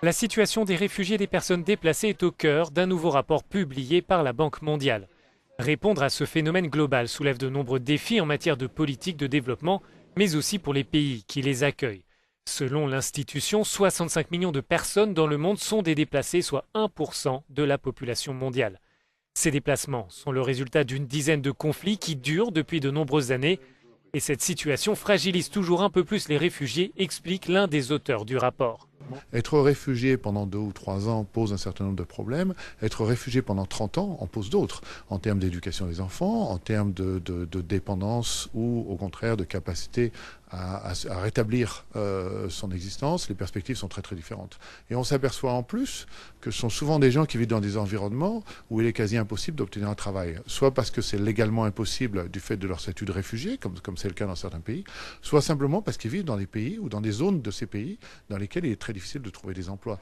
La situation des réfugiés et des personnes déplacées est au cœur d'un nouveau rapport publié par la Banque mondiale. Répondre à ce phénomène global soulève de nombreux défis en matière de politique de développement, mais aussi pour les pays qui les accueillent. Selon l'institution, 65 millions de personnes dans le monde sont des déplacés, soit 1% de la population mondiale. Ces déplacements sont le résultat d'une dizaine de conflits qui durent depuis de nombreuses années. Et cette situation fragilise toujours un peu plus les réfugiés, explique l'un des auteurs du rapport. Être réfugié pendant 2 ou 3 ans pose un certain nombre de problèmes. Être réfugié pendant 30 ans en pose d'autres, en termes d'éducation des enfants, en termes de dépendance ou au contraire de capacité à rétablir son existence. Les perspectives sont très très différentes. Et on s'aperçoit en plus que ce sont souvent des gens qui vivent dans des environnements où il est quasi impossible d'obtenir un travail. Soit parce que c'est légalement impossible du fait de leur statut de réfugié, comme c'est le cas dans certains pays, soit simplement parce qu'ils vivent dans des pays ou dans des zones de ces pays dans lesquels il est très difficile de trouver des emplois.